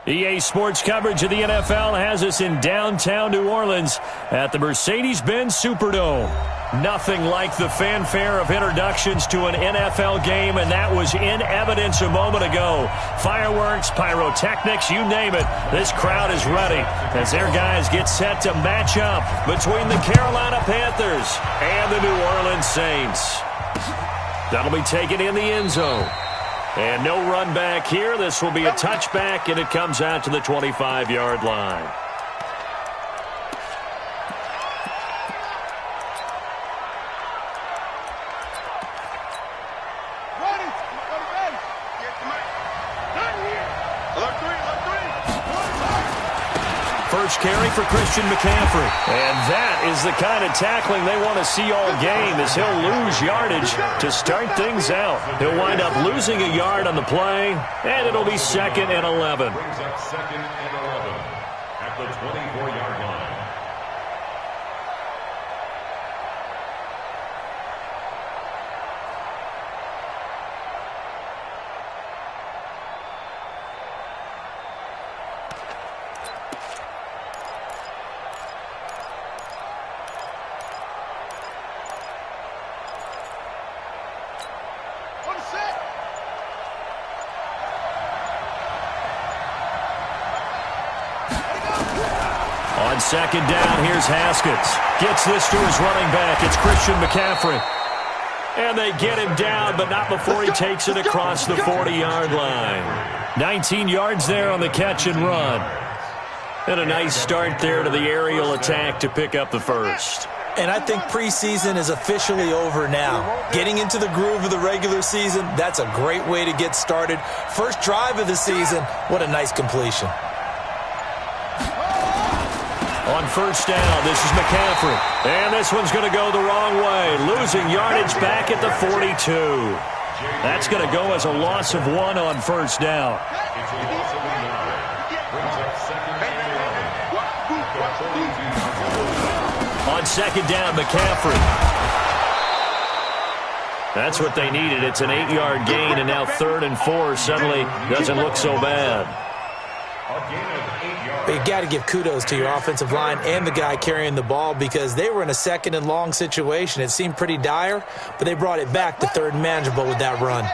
EA Sports coverage of the NFL has us in downtown New Orleans at the Mercedes-Benz Superdome. Nothing like the fanfare of introductions to an NFL game, and that was in evidence a moment ago. Fireworks, pyrotechnics, you name it. This crowd is ready as their guys get set to match up between the Carolina Panthers and the New Orleans Saints. That'll be taken in the end zone. And no run back here. This will be a touchback, and it comes out to the 25-yard line. First carry for Christian McCaffrey. And that is the kind of tackling they want to see all game, as he'll lose yardage to start things out. He'll wind up losing a yard on the play, and it'll be 2nd and 11. Brings up 2nd and 11 at the 24-yard line. On 2nd down, here's Haskins. Gets this to his running back. It's Christian McCaffrey. And they get him down, but not before he takes it across the 40-yard line. 19 yards there on the catch and run. And a nice start there to the aerial attack to pick up the first. And I think preseason is officially over now. Getting into the groove of the regular season, that's a great way to get started. First drive of the season, what a nice completion. On 1st down, this is McCaffrey. And this one's going to go the wrong way. Losing yardage back at the 42. That's going to go as a loss of 1 on 1st down. It's a loss of 1. Brings up 2nd and 11. On 2nd down, McCaffrey. That's what they needed. It's an 8-yard gain, and now 3rd and 4 suddenly doesn't look so bad. But you got to give kudos to your offensive line and the guy carrying the ball, because they were in a 2nd and long situation. It seemed pretty dire, but they brought it back to 3rd and manageable with that run.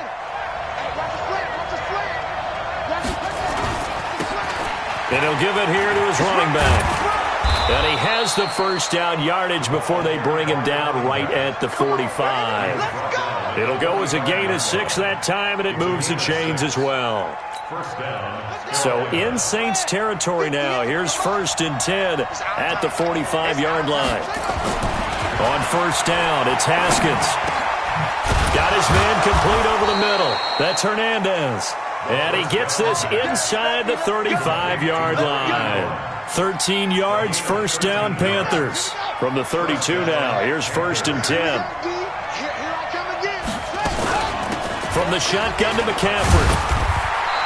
And he'll give it here to his running back. And he has the first down yardage before they bring him down right at the 45. It'll go as a gain of 6 that time, and it moves the chains as well. So in Saints territory now. Here's 1st and 10 at the 45-yard line. On 1st down, it's Haskins. Got his man complete over the middle. That's Hernandez. And he gets this inside the 35-yard line. 13 yards, 1st down, Panthers. From the 32 now. Here's 1st and 10. From the shotgun to McCaffrey.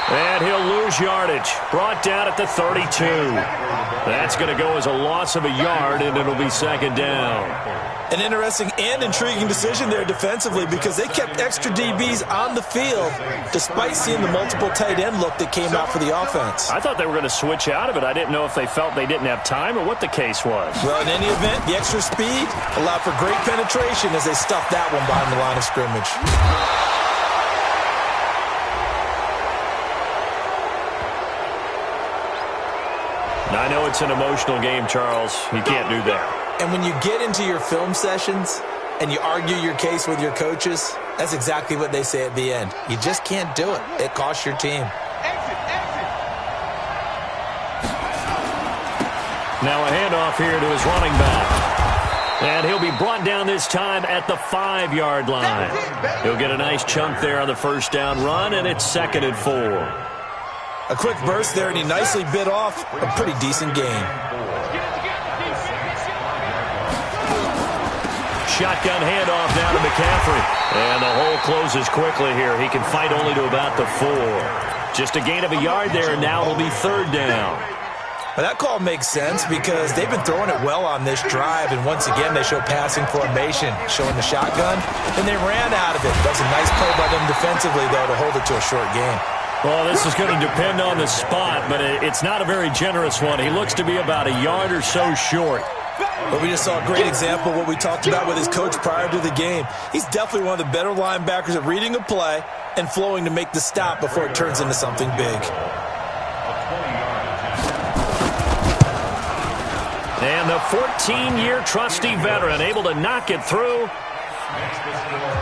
And he'll lose yardage. Brought down at the 32. That's going to go as a loss of a yard, and it'll be 2nd down. An interesting and intriguing decision there defensively, because they kept extra DBs on the field despite seeing the multiple tight end look that came out for the offense. I thought they were going to switch out of it. I didn't know if they felt they didn't have time or what the case was. Well, in any event, the extra speed allowed for great penetration as they stuffed that one behind the line of scrimmage. I know it's an emotional game, Charles. You can't do that. And when you get into your film sessions and you argue your case with your coaches, that's exactly what they say at the end. You just can't do it. It costs your team. Now a handoff here to his running back. And he'll be brought down this time at the 5-yard line. He'll get a nice chunk there on the 1st down run, and it's 2nd and 4. A quick burst there, and he nicely bit off a pretty decent gain. Shotgun handoff down to McCaffrey. And the hole closes quickly here. He can fight only to about the 4. Just a gain of a yard there, and now it'll be 3rd down. Well, that call makes sense because they've been throwing it well on this drive, and once again they show passing formation, showing the shotgun, and they ran out of it. That was a nice play by them defensively, though, to hold it to a short gain. Well, this is going to depend on the spot, but it's not a very generous one. He looks to be about a yard or so short. But we just saw a great example of what we talked about with his coach prior to the game. He's definitely one of the better linebackers at reading a play and flowing to make the stop before it turns into something big. And the 14-year trusty veteran able to knock it through.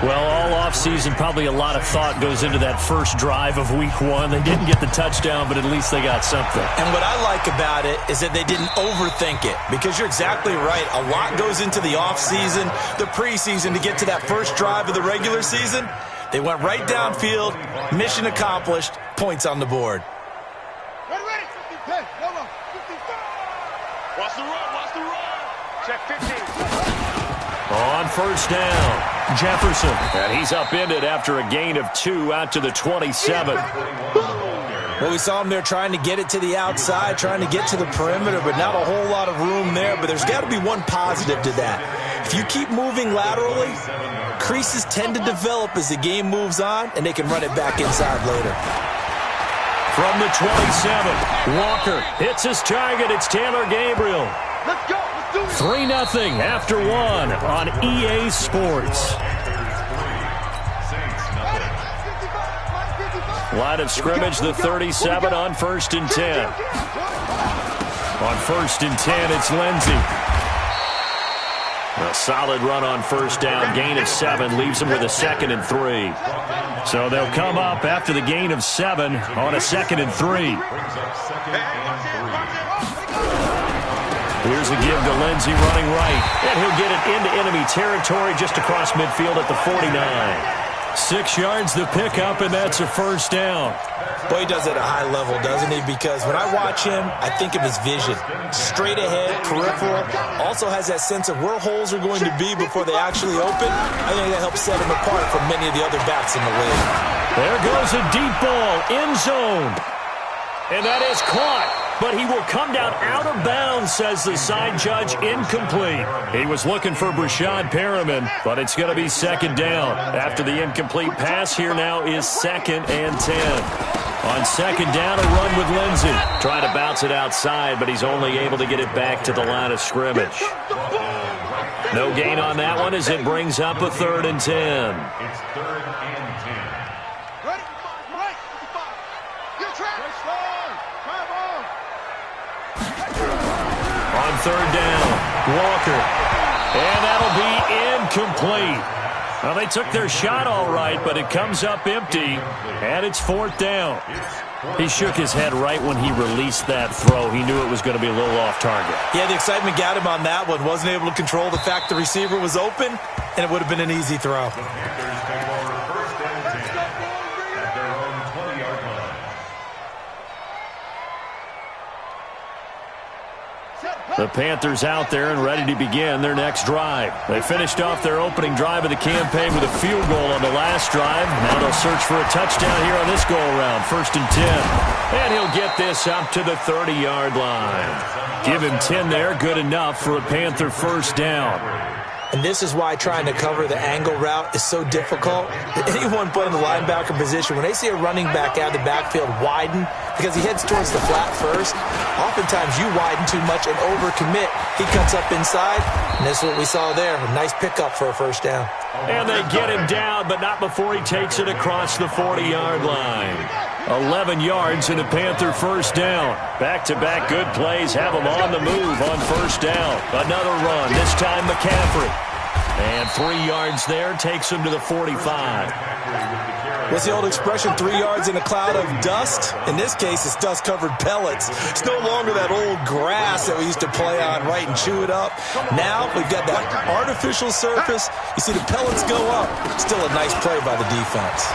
Well, all offseason, probably a lot of thought goes into that first drive of week one. They didn't get the touchdown, but at least they got something. And what I like about it is that they didn't overthink it, because you're exactly right. A lot goes into the offseason, the preseason, to get to that first drive of the regular season. They went right downfield, mission accomplished, points on the board. Ready. 10, yellow, 55. Watch the run. Check 15. On first down, Jefferson. And he's upended after a gain of 2 out to the 27. Well, we saw him there trying to get it to the outside, trying to get to the perimeter, but not a whole lot of room there. But there's got to be one positive to that. If you keep moving laterally, creases tend to develop as the game moves on, and they can run it back inside later. From the 27, Walker hits his target. It's Taylor Gabriel. Let's go. 3-0 after 1 on EA Sports. Line of scrimmage, the 37 on 1st and 10. On 1st and 10, it's Lindsey. A solid run on first down, gain of 7, leaves him with a 2nd and 3. So they'll come up after the gain of 7 on a 2nd and 3. Here's a give to Lindsey running right. And he'll get it into enemy territory just across midfield at the 49. 6 yards the pickup, and that's a first down. Boy, he does it at a high level, doesn't he? Because when I watch him, I think of his vision. Straight ahead, peripheral. Also has that sense of where holes are going to be before they actually open. I think that helps set him apart from many of the other backs in the league. There goes a deep ball, end zone. And that is caught. But he will come down out of bounds, says the side judge, incomplete. He was looking for Brashad Perriman, but it's going to be 2nd down. After the incomplete pass, here now is 2nd and 10. On 2nd down, a run with Lindsey. Trying to bounce it outside, but he's only able to get it back to the line of scrimmage. No gain on that one as it brings up a 3rd and 10. It's 3rd and 10. Ready? Right. 55. Get track. On 3rd down, Walker. And that'll be incomplete. Well, they took their shot all right, but it comes up empty, and it's 4th down. He shook his head right when he released that throw. He knew it was going to be a little off target. Yeah, the excitement got him on that one. Wasn't able to control the fact the receiver was open, and it would have been an easy throw. The Panthers out there and ready to begin their next drive. They finished off their opening drive of the campaign with a field goal on the last drive. Now they'll search for a touchdown here on this go-around. 1st and 10. And he'll get this up to the 30-yard line. Give him 10 there. Good enough for a Panther first down. And this is why trying to cover the angle route is so difficult. Anyone put in the linebacker position, when they see a running back out of the backfield widen, because he heads towards the flat first, oftentimes you widen too much and overcommit. He cuts up inside, and that's what we saw there. A nice pickup for a first down. And they get him down, but not before he takes it across the 40-yard line. 11 yards and a Panther first down. Back-to-back good plays have him on the move on first down. Another run, this time McCaffrey. And 3 yards there takes him to the 45. What's the old expression, 3 yards in a cloud of dust? In this case, it's dust-covered pellets. It's no longer that old grass that we used to play on, right, and chew it up. Now we've got that artificial surface. You see the pellets go up. Still a nice play by the defense.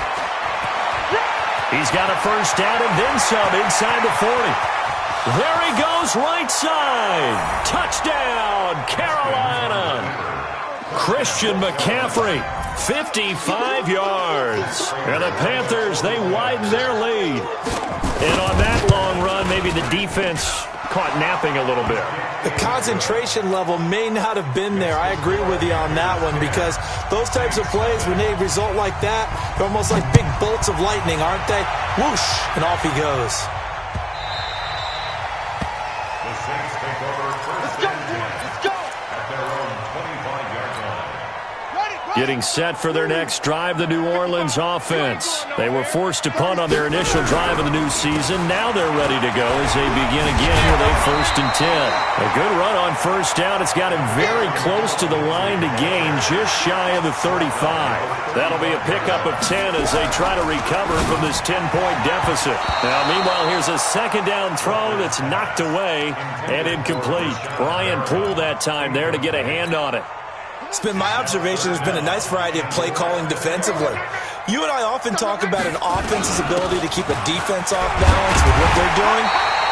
He's got a first down and then some inside the 40. There he goes, right side. Touchdown, Carolina. Christian McCaffrey, 55 yards. And the Panthers, they widen their lead. And on that long run, maybe the defense caught napping a little bit. The concentration level may not have been there. I agree with you on that one, because those types of plays, when they result like that, they're almost like big bolts of lightning, aren't they? Whoosh, and off he goes. The Saints take over first and 10 at their own 25-yard line. Getting set for their next drive, the New Orleans offense. They were forced to punt on their initial drive of the new season. Now they're ready to go as they begin again with a 1st and 10. A good run on first down. It's got him very close to the line to gain, just shy of the 35. That'll be a pickup of 10 as they try to recover from this 10-point deficit. Now, meanwhile, here's a 2nd down throw that's knocked away and incomplete. Brian Poole that time there to get a hand on it. It's been my observation there's been a nice variety of play calling defensively. You and I often talk about an offense's ability to keep a defense off balance with what they're doing.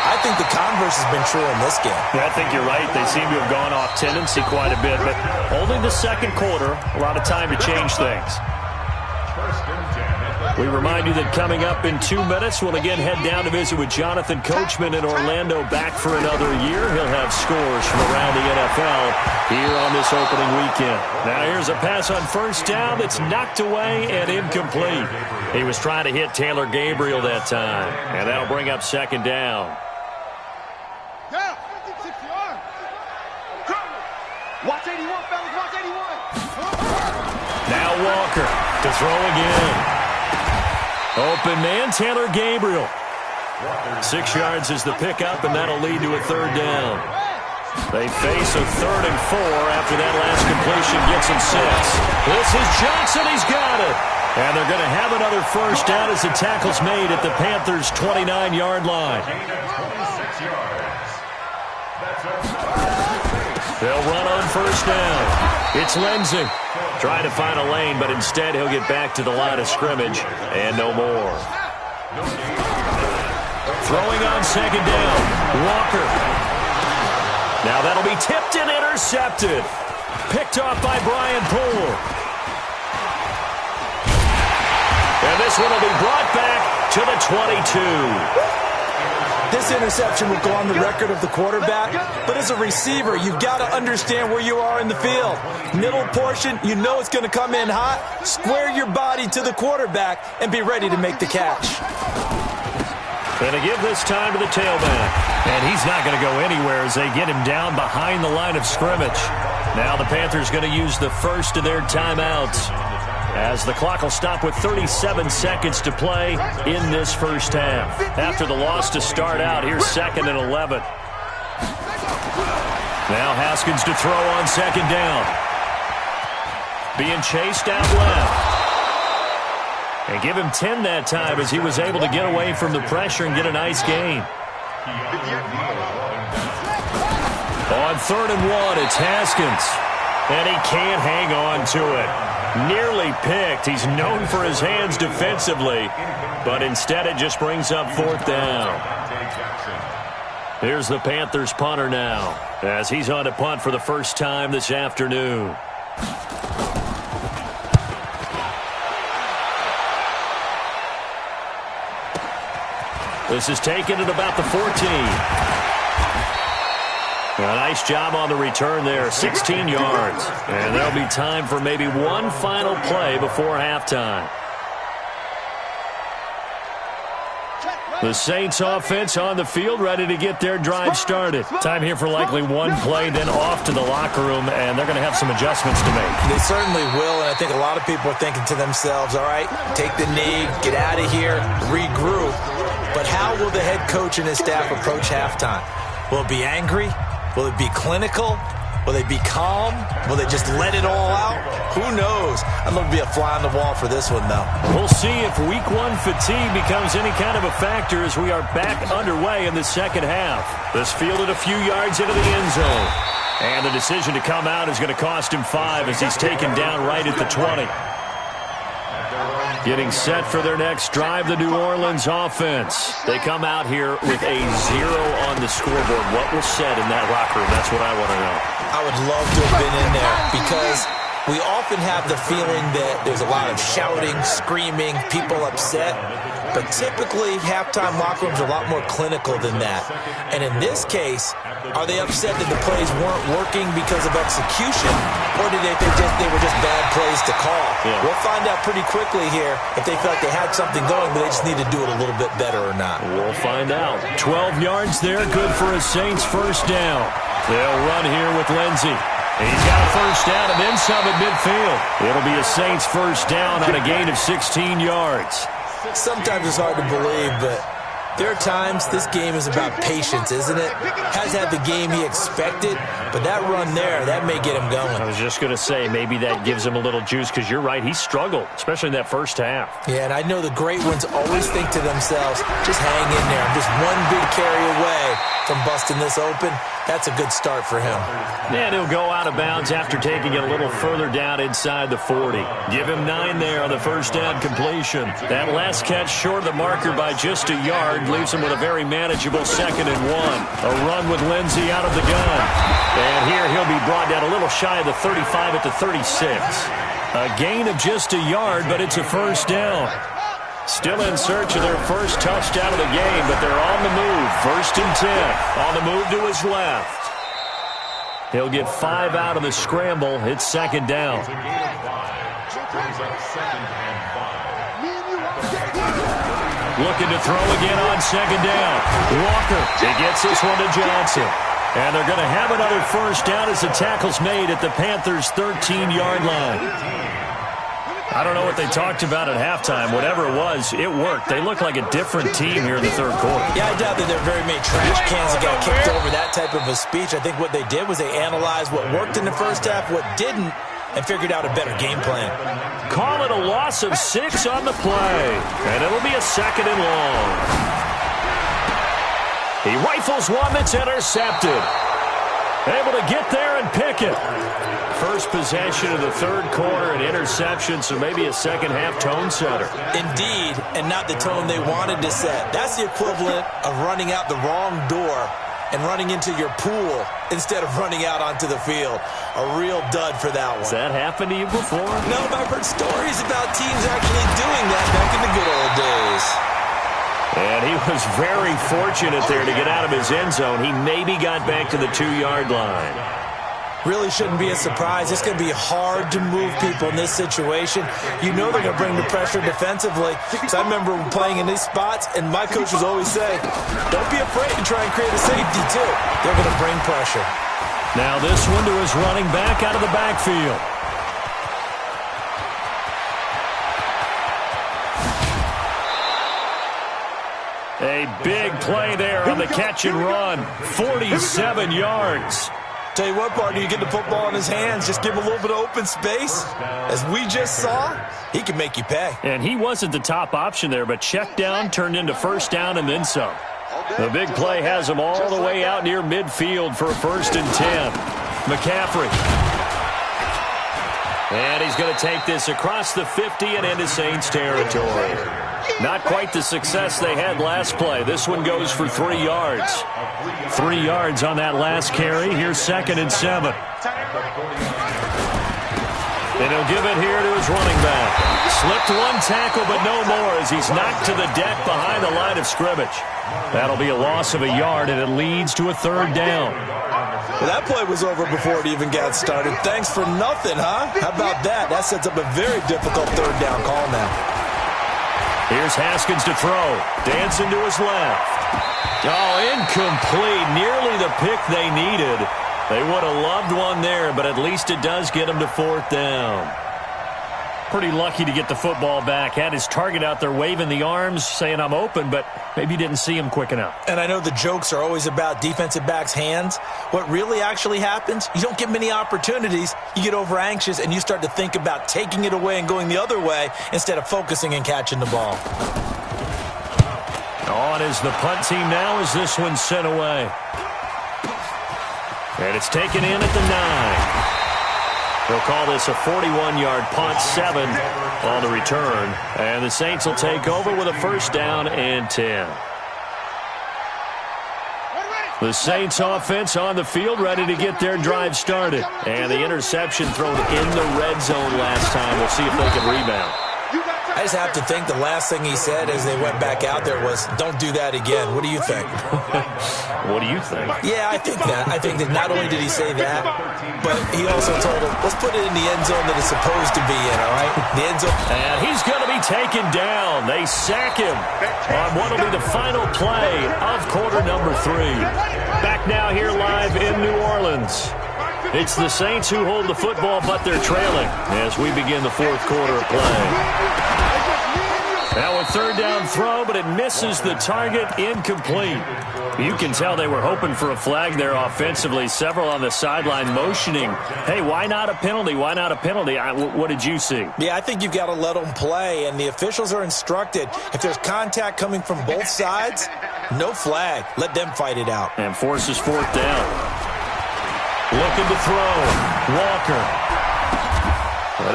I think the converse has been true in this game. Yeah, I think you're right. They seem to have gone off tendency quite a bit, but only the 2nd quarter, a lot of time to change things. First and 10 at the We remind you that coming up in 2 minutes, we'll again head down to visit with Jonathan Coachman in Orlando, back for another year. He'll have scores from around the NFL here on this opening weekend. Now here's a pass on first down that's knocked away and incomplete. He was trying to hit Taylor Gabriel that time, and that'll bring up 2nd down. Yeah, 56 yards. Watch 81, fellas, watch 81. Now Walker to throw again. Open man, Taylor Gabriel. 6 yards is the pickup, and that'll lead to a 3rd down. They face a 3rd and 4 after that last completion gets him 6. This is Johnson. He's got it. And they're going to have another first down as the tackle's made at the Panthers' 29-yard line. gain of 26 yards. That's it. They'll run on first down. It's Lindsey. Trying to find a lane, but instead he'll get back to the line of scrimmage and no more. Throwing on 2nd down. Walker. Now that'll be tipped and intercepted. Picked off by Brian Poole. And this one will be brought back to the 22. This interception will go on the record of the quarterback, but as a receiver, you've got to understand where you are in the field. Middle portion, you know it's going to come in hot. Square your body to the quarterback and be ready to make the catch. Going to give this time to the tailback. And he's not going to go anywhere as they get him down behind the line of scrimmage. Now the Panthers going to use the first of their timeouts, as the clock will stop with 37 seconds to play in this first half. After the loss to start out, here's 2nd and 11. Now Haskins to throw on 2nd down. Being chased out left. And give him 10 that time as he was able to get away from the pressure and get a nice gain. On 3rd and 1, it's Haskins. And he can't hang on to it. Nearly picked. He's known for his hands defensively, but instead it just brings up 4th down. Here's the Panthers punter now, as he's on to punt for the first time this afternoon. This is taken at about the 14. A nice job on the return there, 16 yards. And there'll be time for maybe one final play before halftime. The Saints offense on the field, ready to get their drive started. Time here for likely one play, then off to the locker room, and they're going to have some adjustments to make. They certainly will, and I think a lot of people are thinking to themselves, all right, take the knee, get out of here, regroup. But how will the head coach and his staff approach halftime? Will it be angry? Will it be clinical? Will they be calm? Will they just let it all out? Who knows? I'd love to be a fly on the wall for this one, though. We'll see if week one fatigue becomes any kind of a factor as we are back underway in the second half. This fielded a few yards into the end zone. And the decision to come out is going to cost him 5 as he's taken down right at the 20. Getting set for their next drive, the New Orleans offense. They come out here with a 0 on the scoreboard. What was said in that locker room? That's what I want to know. I would love to have been in there because We often have the feeling that there's a lot of shouting, screaming, people upset. But typically, halftime locker rooms are a lot more clinical than that. And in this case, are they upset that the plays weren't working because of execution, or did they think they were just bad plays to call? Yeah. We'll find out pretty quickly here if they felt they had something going, but they just need to do it a little bit better or not. We'll find out. 12 yards there, good for a Saints first down. They'll run here with Lindsey. He's got a first down and then some at midfield. It'll be a Saints first down on a gain of 16 yards. Sometimes it's hard to believe, but there are times this game is about patience, isn't it? Hasn't had the game he expected, but that run there, that may get him going. I was just going to say, maybe that gives him a little juice, because you're right, he struggled, especially in that first half. Yeah, and I know the great ones always think to themselves, just hang in there. I'm just one big carry away from busting this open. That's a good start for him. And he'll go out of bounds after taking it a little further down inside the 40. Give him 9 there on the first down completion. That last catch short of the marker by just a yard leaves him with a very manageable 2nd and 1. A run with Lindsey out of the gun. And here he'll be brought down a little shy of the 35 at the 36. A gain of just a yard, but it's a first down. Still in search of their first touchdown of the game, but they're on the move. 1st and 10. On the move to his left. He'll get 5 out of the scramble. It's 2nd down. Looking to throw again on 2nd down. Walker, he gets this one to Johnson. And they're going to have another first down as the tackle's made at the Panthers' 13-yard line. I don't know what they talked about at halftime. Whatever it was, it worked. They look like a different team here in the third quarter. Yeah, I doubt that there are very many trash cans that got kicked over that type of a speech. I think what they did was they analyzed what worked in the first half, what didn't, and figured out a better game plan. Call it a loss of 6 on the play. And it'll be a 2nd and long. He rifles one that's intercepted. Able to get there and pick it. First possession of the third quarter, an interception, so maybe a second-half tone setter. Indeed, and not the tone they wanted to set. That's the equivalent of running out the wrong door and running into your pool instead of running out onto the field. A real dud for that one. Has that happened to you before? No, but I've heard stories about teams actually doing that back in the good old days. And he was very fortunate there to get out of his end zone. He maybe got back to the 2-yard line. Really shouldn't be a surprise. It's going to be hard to move people in this situation. You know they're going to bring the pressure defensively. Because I remember playing in these spots, and my coach was always saying, don't be afraid to try and create a safety, too. They're going to bring pressure. Now this one to his running back out of the backfield. A big play there on the catch and run. 47 yards. Tell you what, partner, you get the football in his hands, just give him a little bit of open space. As we just saw, he can make you pay. And he wasn't the top option there, but check down turned into first down and then some. The big play has him all the way out near midfield for a 1st and 10. McCaffrey. And he's going to take this across the 50 and into Saints territory. Not quite the success they had last play. This one goes for 3 yards. 3 yards on that last carry. Here's 2nd and 7. And he'll give it here to his running back. Slipped one tackle, but no more as he's knocked to the deck behind the line of scrimmage. That'll be a loss of a yard, and it leads to a 3rd down. Well, that play was over before it even got started. Thanks for nothing, huh? How about that? That sets up a very difficult 3rd down call now. Here's Haskins to throw. Dancing to his left. Oh, incomplete. Nearly the pick they needed. They would have loved one there, but at least it does get them to 4th down. Pretty lucky to get the football back. Had his target out there waving the arms, saying I'm open, but maybe didn't see him quick enough. And I know the jokes are always about defensive backs' hands. What really actually happens, you don't get many opportunities. You get over anxious, and you start to think about taking it away and going the other way instead of focusing and catching the ball. On is the punt team now as this one's sent away. And it's taken in at the 9. They'll call this a 41-yard punt, 7 on the return. And the Saints will take over with a 1st down and 10. The Saints offense on the field, ready to get their drive started. And the interception thrown in the red zone last time. We'll see if they can rebound. I just have to think the last thing he said as they went back out there was, don't do that again. What do you think? What do you think? Yeah, I think that. I think that not only did he say that, but he also told him, let's put it in the end zone that it's supposed to be in, all right? The end zone. And he's going to be taken down. They sack him on what will be the final play of quarter number 3. Back now here live in New Orleans. It's the Saints who hold the football, but they're trailing as we begin the fourth quarter of play. Now a third down throw, but it misses the target, incomplete. You can tell they were hoping for a flag there offensively. Several on the sideline motioning, hey, why not a penalty? Why not a penalty? What did you see? Yeah, I think you've got to let them play, and the officials are instructed. If there's contact coming from both sides, no flag. Let them fight it out. And forces fourth down. Looking to throw. Walker.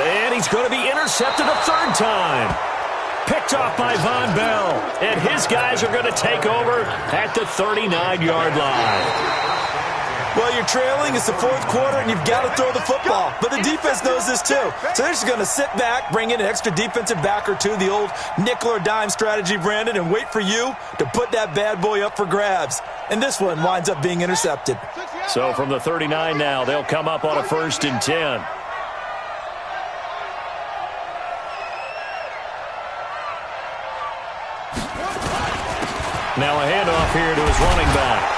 And he's going to be intercepted a third time. Picked off by Von Bell. And his guys are going to take over at the 39-yard line. Well, you're trailing. It's the fourth quarter, and you've got to throw the football. But the defense knows this, too. So they're just going to sit back, bring in an extra defensive back or two, the old nickel or dime strategy, Brandon, and wait for you to put that bad boy up for grabs. And this one winds up being intercepted. So from the 39 now, they'll come up on a 1st and 10. Now a handoff here to his running back.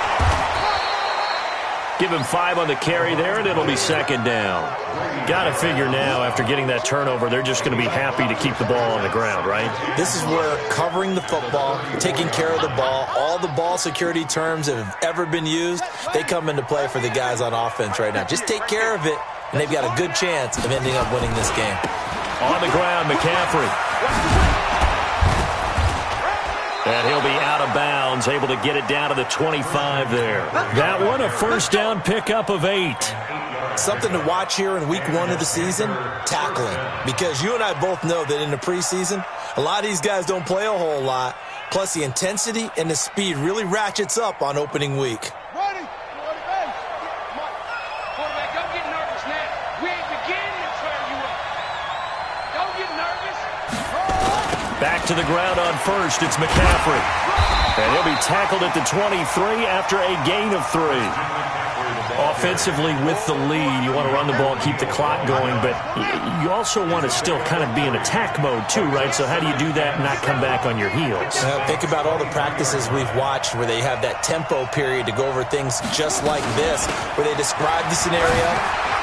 Give him 5 on the carry there, and it'll be second down. Got to figure now, after getting that turnover, they're just going to be happy to keep the ball on the ground, right? This is where covering the football, taking care of the ball, all the ball security terms that have ever been used, they come into play for the guys on offense right now. Just take care of it, and they've got a good chance of ending up winning this game. On the ground, McCaffrey. And he'll be out of bounds, able to get it down to the 25 there. That one, a first down pickup of 8. Something to watch here in week 1 of the season, tackling. Because you and I both know that in the preseason, a lot of these guys don't play a whole lot. Plus, the intensity and the speed really ratchets up on opening week. Ready? Quarterback, don't get nervous now. We ain't beginning to tear you up. Don't get nervous. Back to the ground on first, it's McCaffrey. And he'll be tackled at the 23 after a gain of 3. Offensively with the lead, you want to run the ball, keep the clock going, but you also want to still kind of be in attack mode too, right? So how do you do that and not come back on your heels? Think about all the practices we've watched where they have that tempo period to go over things just like this, where they describe the scenario,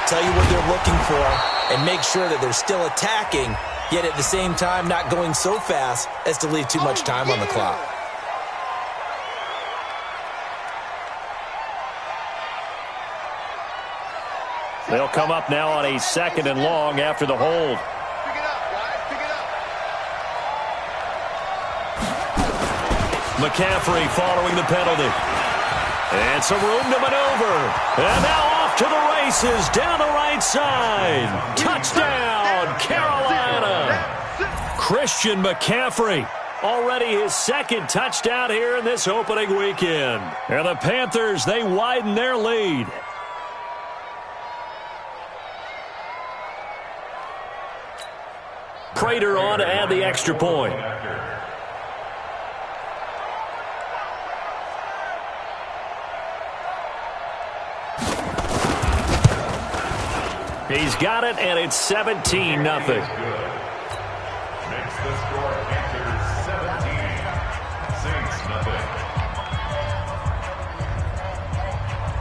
tell you what they're looking for, and make sure that they're still attacking, yet at the same time not going so fast as to leave too much time on the clock. They'll come up now on a 2nd and long after the hold. Pick it up, guys. Pick it up. McCaffrey following the penalty. And some room to maneuver. And now off to the races down the right side. Touchdown, Carolina. Christian McCaffrey. Already his 2nd touchdown here in this opening weekend. And the Panthers, they widen their lead. Prater on to add the extra point. He's got it, and it's 17-0. Makes the score Panthers 17, Saints nothing.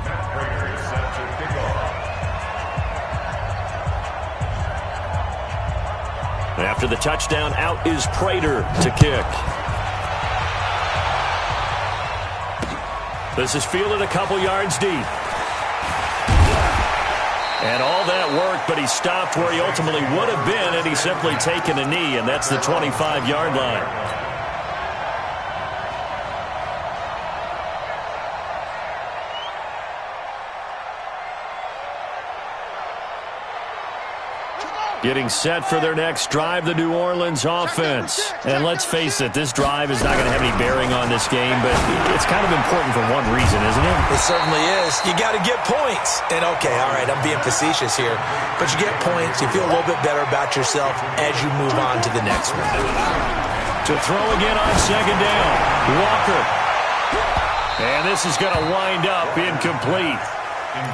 Matt Prater is set to kick off. After the touchdown, out is Prater to kick. This is fielded a couple yards deep. And all that work, but he stopped where he ultimately would have been had he simply taken a knee, and that's the 25-yard line. Getting set for their next drive, the New Orleans offense. And let's face it, this drive is not going to have any bearing on this game, but it's kind of important for one reason, isn't it? It certainly is. You got to get points. And okay, all right, I'm being facetious here, but you get points, you feel a little bit better about yourself as you move on to the next one. To throw again on second down, Walker. And this is going to wind up incomplete.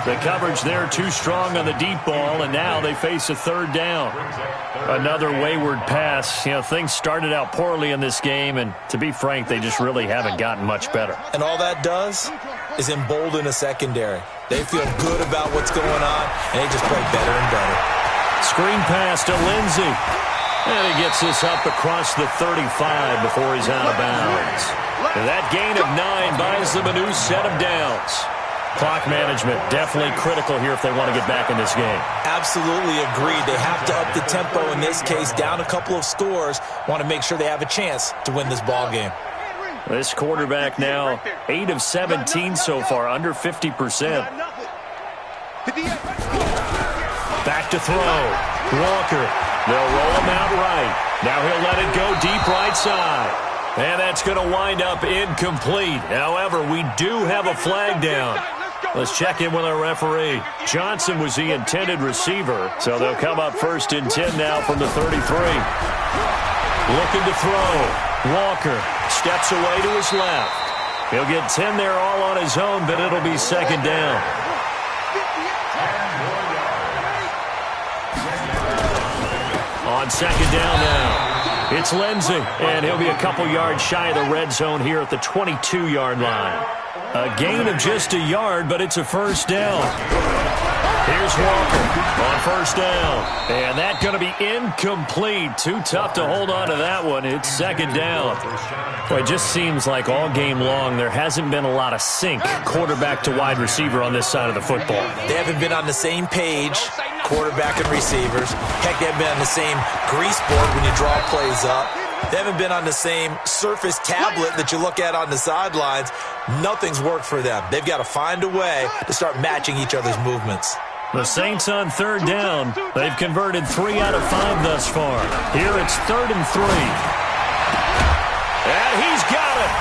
The coverage there too strong on the deep ball, and now they face a third down. Another wayward pass. You know, things started out poorly in this game, and to be frank, they just really haven't gotten much better. And all that does is embolden a secondary. They feel good about what's going on, and they just play better and better. Screen pass to Lindsey. And he gets this up across the 35 before he's out of bounds. And that gain of 9 buys them a new set of downs. Clock management definitely critical here if they want to get back in this game. Absolutely agreed. They have to up the tempo in this case, down a couple of scores. Want to make sure they have a chance to win this ball game. This quarterback now 8 of 17 so far, under 50%. Back to throw. Walker. They'll roll him out right. Now he'll let it go deep right side. And that's going to wind up incomplete. However, we do have a flag down. Let's check in with our referee. Johnson was the intended receiver, so they'll come up 1st and 10 now from the 33. Looking to throw. Walker steps away to his left. He'll get 10 there all on his own, but it'll be second down. On second down now, it's Lindsey, and he'll be a couple yards shy of the red zone here at the 22-yard line. A gain of just a yard, but it's a first down. Here's Walker on first down, and that's going to be incomplete. Too tough to hold on to that one. It's second down. Well, it just seems like all game long there hasn't been a lot of sync quarterback to wide receiver on this side of the football. They haven't been on the same page, quarterback and receivers. Heck, they haven't been on the same grease board when you draw plays up. They haven't been on the same surface tablet that you look at on the sidelines. Nothing's worked for them. They've got to find a way to start matching each other's movements. The Saints on third down. They've converted 3 out of 5 thus far. Here it's 3rd and 3. And he's got it.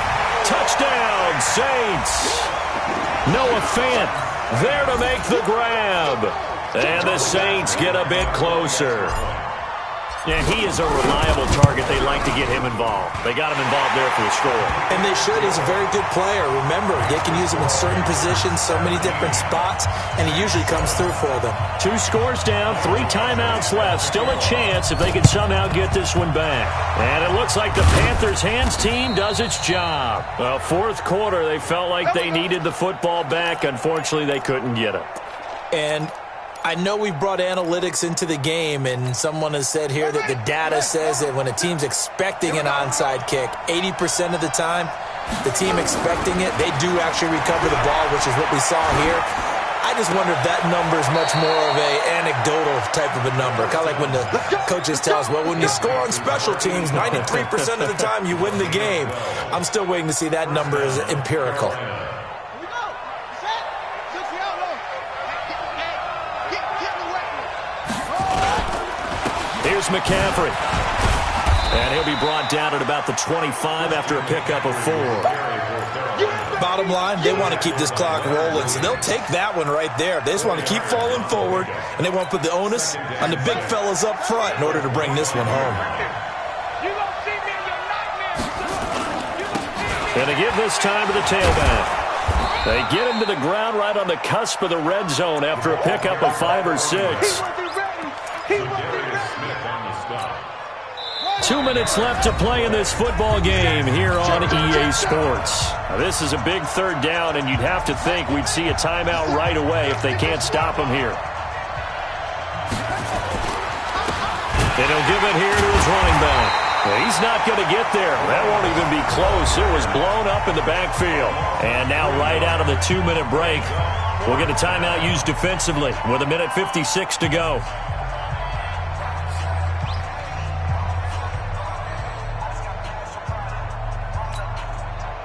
Touchdown, Saints. Noah Fant there to make the grab. And the Saints get a bit closer. And he is a reliable target. They like to get him involved. They got him involved there for the score. And they should. He's a very good player. Remember, they can use him in certain positions, so many different spots, and he usually comes through for them. 2 scores down, 3 timeouts left. Still a chance if they can somehow get this one back. And it looks like the Panthers' hands team does its job. Well, 4th quarter, they felt like they needed the football back. Unfortunately, they couldn't get it. And I know we brought analytics into the game, and someone has said here that the data says that when a team's expecting an onside kick, 80% of the time, the team expecting it, they do actually recover the ball, which is what we saw here. I just wonder if that number is much more of a anecdotal type of a number. Kind of like when the coaches tell us, well, when you score on special teams, 93% of the time you win the game. I'm still waiting to see that number is empirical. Here's McCaffrey. And he'll be brought down at about the 25 after a pickup of 4. Bottom line, they want to keep this clock rolling, so they'll take that one right there. They just want to keep falling forward, and they want to put the onus on the big fellas up front in order to bring this one home. And they give this time to the tailback. They get him to the ground right on the cusp of the red zone after a pickup of 5 or 6. 2 minutes left to play in this football game here on EA Sports. Now, this is a big 3rd down, and you'd have to think we'd see a timeout right away if they can't stop him here. And he'll give it here to his running back. Well, he's not going to get there. That won't even be close. It was blown up in the backfield. And now right out of the 2-minute break, we'll get a timeout used defensively with 1:56 to go.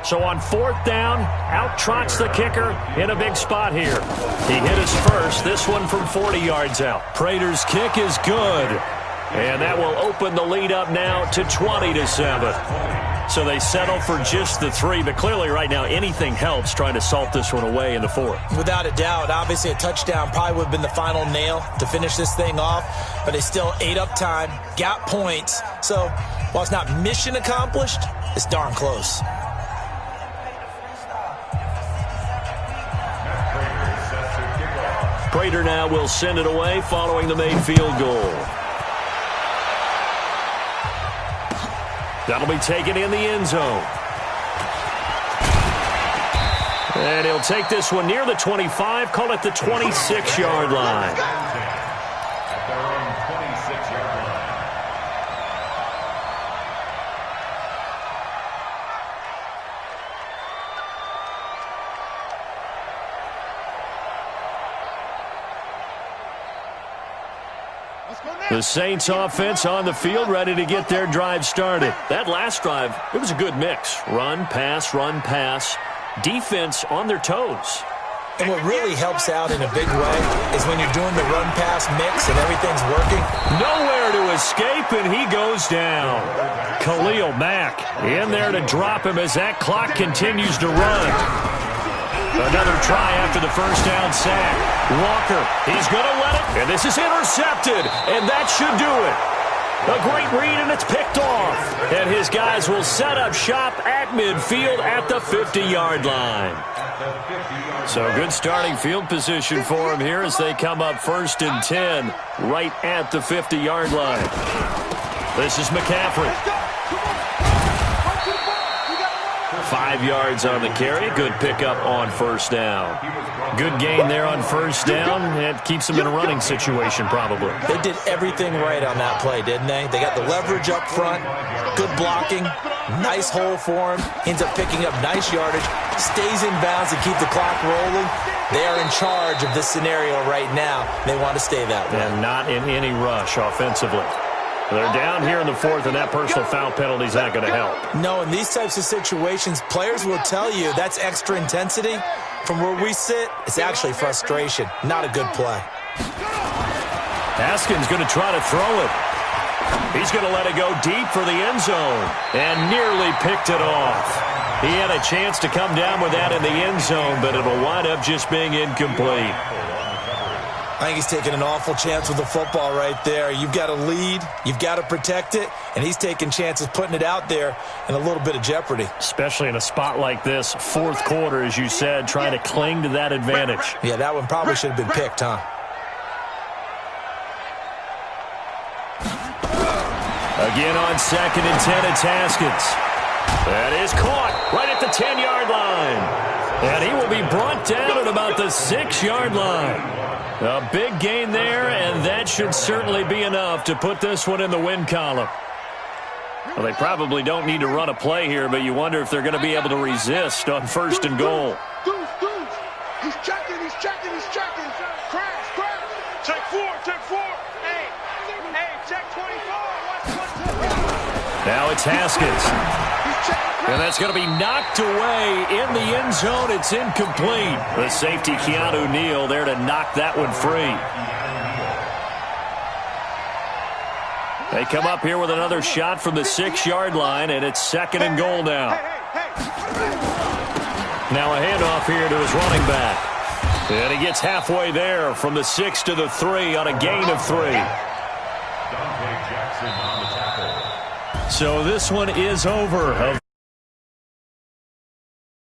So on 4th down, out trots the kicker in a big spot here. He hit his first, this one from 40 yards out. Prater's kick is good. And that will open the lead up now to 20-7. So they settle for just the 3, but clearly right now anything helps trying to salt this one away in the 4th. Without a doubt, obviously a touchdown probably would have been the final nail to finish this thing off, but they still ate up time, got points. So while it's not mission accomplished, it's darn close. Prater now will send it away following the made field goal. That'll be taken in the end zone. And he'll take this one near the 25, call it the 26-yard line. At their own 26-yard line. The Saints offense on the field, ready to get their drive started. That last drive, it was a good mix. Run, pass, defense on their toes. And what really helps out in a big way is when you're doing the run-pass mix and everything's working. Nowhere to escape, and he goes down. Khalil Mack in there to drop him as that clock continues to run. Another try after the first down sack. Walker, he's going to let it, and this is intercepted, and that should do it. A great read, and it's picked off. And his guys will set up shop at midfield at the 50-yard line. So good starting field position for him here as they come up 1st and 10 right at the 50-yard line. This is McCaffrey. 5 yards on the carry. Good pickup on 1st down. Good gain there on 1st down. It keeps them in a running situation probably. They did everything right on that play, didn't they? They got the leverage up front, good blocking, nice hole for him, ends up picking up nice yardage, stays in bounds to keep the clock rolling. They are in charge of this scenario right now. They want to stay that way. And not in any rush offensively. They're down here in the 4th, and that personal foul penalty is not going to help. No, in these types of situations, players will tell you that's extra intensity. From where we sit, it's actually frustration. Not a good play. Haskins going to try to throw it. He's going to let it go deep for the end zone and nearly picked it off. He had a chance to come down with that in the end zone, but it'll wind up just being incomplete. I think he's taking an awful chance with the football right there. You've got to lead, you've got to protect it, and he's taking chances putting it out there in a little bit of jeopardy. Especially in a spot like this, 4th quarter, as you said, trying to cling to that advantage. Yeah, that one probably should have been picked, huh? Again on 2nd and 10, it's Haskins. That is caught right at the 10-yard line. And he will be brought down at about the 6-yard line. A big gain there, and that should certainly be enough to put this one in the win column. Well, they probably don't need to run a play here, but you wonder if they're going to be able to resist on 1st and goal. He's checking. Crash. Check 4. Hey, check 24. Now it's Haskins. And that's going to be knocked away in the end zone. It's incomplete. The safety, Keanu Neal, there to knock that one free. They come up here with another shot from the 6-yard line, and it's 2nd and goal now. Now a handoff here to his running back. And he gets halfway there from the 6 to the 3 on a gain of 3. Jackson on the tackle. So this one is over.